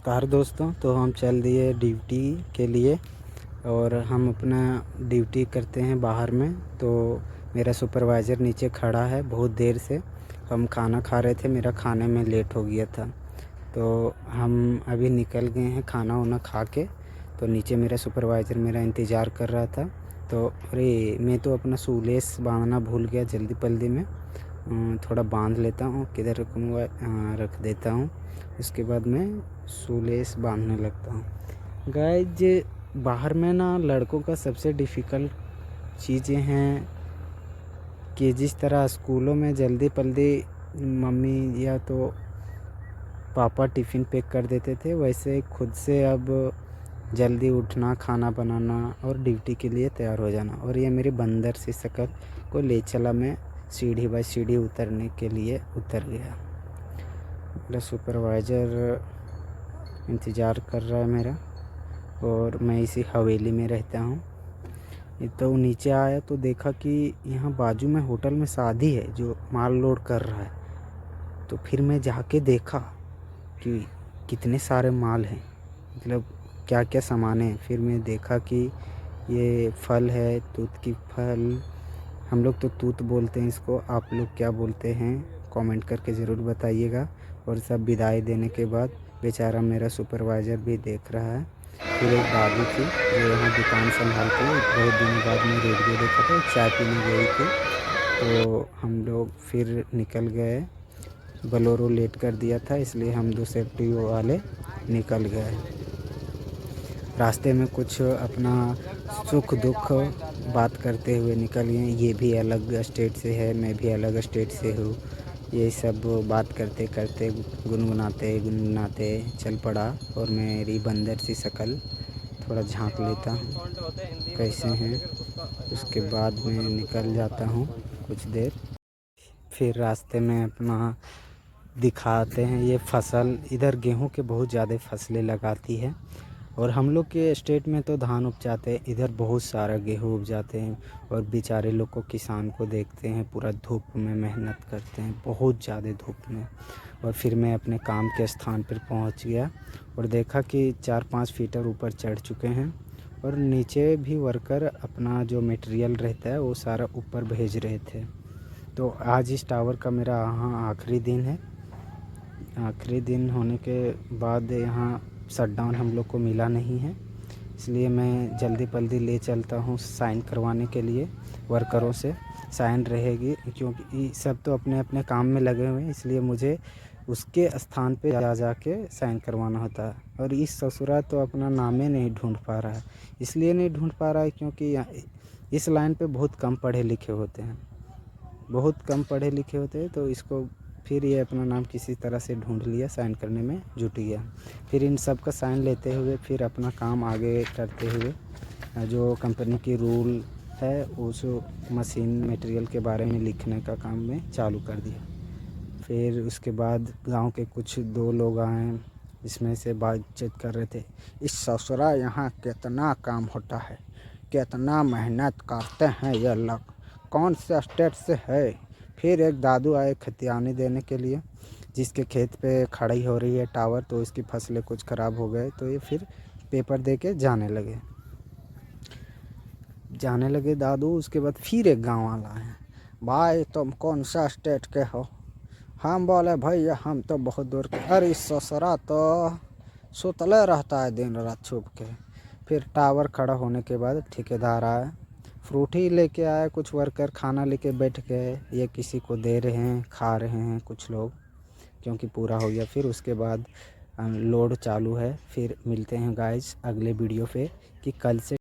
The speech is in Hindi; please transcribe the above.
नमस्कार दोस्तों। तो हम चल दिए ड्यूटी के लिए और हम अपना ड्यूटी करते हैं बाहर में। तो मेरा सुपरवाइज़र नीचे खड़ा है बहुत देर से। हम खाना खा रहे थे, मेरा खाने में लेट हो गया था तो हम अभी निकल गए हैं खाना वाना खा के। तो नीचे मेरा सुपरवाइज़र मेरा इंतज़ार कर रहा था। तो अरे मैं तो अपना शूलेस बांधना भूल गया, जल्दी जल्दी में थोड़ा बांध लेता हूँ, किधर रखूँगा रख देता हूँ। उसके बाद मैं शूलेस बांधने लगता हूँ। गाइज बाहर में ना लड़कों का सबसे डिफ़िकल्ट चीज़ें हैं कि जिस तरह स्कूलों में जल्दी जल्दी मम्मी या तो पापा टिफ़िन पैक कर देते थे, वैसे खुद से अब जल्दी उठना, खाना बनाना और ड्यूटी के लिए तैयार हो जाना। और ये मेरी बंदर सी शक्ल को ले चला, मैं सीढ़ी बाय सीढ़ी उतरने के लिए उतर गया। मेरा सुपरवाइज़र इंतज़ार कर रहा है मेरा और मैं इसी हवेली में रहता हूँ। तो नीचे आया तो देखा कि यहाँ बाजू में होटल में शादी है जो माल लोड कर रहा है। तो फिर मैं जाके देखा कि कितने सारे माल हैं, मतलब क्या क्या सामान है। फिर मैं देखा कि ये फल है, तूत की फल। हम लोग तो तूत बोलते हैं इसको, आप लोग क्या बोलते हैं कमेंट करके ज़रूर बताइएगा। और सब विदाई देने के बाद बेचारा मेरा सुपरवाइज़र भी देख रहा है। फिर एक दादी थी जो यहाँ दुकान संभालती है, बहुत दिनों बाद मैं रेडियो देखा था, चाय पीने गई थी। तो हम लोग फिर निकल गए। बोलेरो लेट कर दिया था इसलिए हम दो सेफ्टी वाले निकल गए। रास्ते में कुछ अपना सुख दुख बात करते हुए निकल गए। ये भी अलग स्टेट से है, मैं भी अलग स्टेट से हूँ। ये सब बात करते करते गुनगुनाते चल पड़ा। और मेरी बंदर सी शक्ल थोड़ा झांक लेता हूँ कैसे हैं। उसके बाद मैं निकल जाता हूँ कुछ देर। फिर रास्ते में अपना दिखाते हैं ये फसल, इधर गेहूं के बहुत ज़्यादा फसलें लगाती है। और हम लोग के स्टेट में तो धान उपजाते हैं, इधर बहुत सारा गेहूं उपजाते हैं। और बेचारे लोग को, किसान को देखते हैं पूरा धूप में मेहनत करते हैं, बहुत ज़्यादा धूप में। और फिर मैं अपने काम के स्थान पर पहुंच गया और देखा कि 4-5 फीटर ऊपर चढ़ चुके हैं। और नीचे भी वर्कर अपना जो मटेरियल रहता है वो सारा ऊपर भेज रहे थे। तो आज इस टावर का मेरा यहाँ आखिरी दिन है। आखिरी दिन होने के बाद यहाँ शटडाउन हम लोग को मिला नहीं है, इसलिए मैं जल्दी ले चलता हूँ साइन करवाने के लिए। वर्करों से साइन रहेगी क्योंकि सब तो अपने अपने काम में लगे हुए हैं, इसलिए मुझे उसके स्थान पे जा के साइन करवाना होता है। और इस ससुरा तो अपना नाम ही नहीं ढूंढ पा रहा है। इसलिए नहीं ढूंढ पा रहा है क्योंकि इस लाइन पे बहुत कम पढ़े लिखे होते हैं, बहुत कम पढ़े लिखे होते हैं। तो इसको फिर ये अपना नाम किसी तरह से ढूंढ लिया, साइन करने में जुट गया। फिर इन सब का साइन लेते हुए फिर अपना काम आगे करते हुए जो कंपनी की रूल है उस मशीन मटेरियल के बारे में लिखने का काम में चालू कर दिया। फिर उसके बाद गांव के कुछ 2 लोग आए, इसमें से बातचीत कर रहे थे। इस ससुरा यहाँ कितना काम होता है, कितना मेहनत करते हैं ये लोग, कौन से स्टेट से है। फिर एक दादू आए खतियानी देने के लिए, जिसके खेत पे खड़ी हो रही है टावर, तो इसकी फसलें कुछ ख़राब हो गए। तो ये फिर पेपर दे के जाने लगे दादू। उसके बाद फिर एक गांव वाला है, भाई तुम कौन सा स्टेट के हो। हम बोले भैया हम तो बहुत दूर के। अरे ससुरा तो सुतले रहता है दिन रात छुप के। फिर टावर खड़ा होने के बाद ठेकेदार आया, फ्रूटी लेके आए, कुछ वर्कर खाना लेके बैठ गए, ये किसी को दे रहे हैं, खा रहे हैं कुछ लोग, क्योंकि पूरा हो गया। फिर उसके बाद लोड चालू है। फिर मिलते हैं गाइस अगले वीडियो पे कि कल से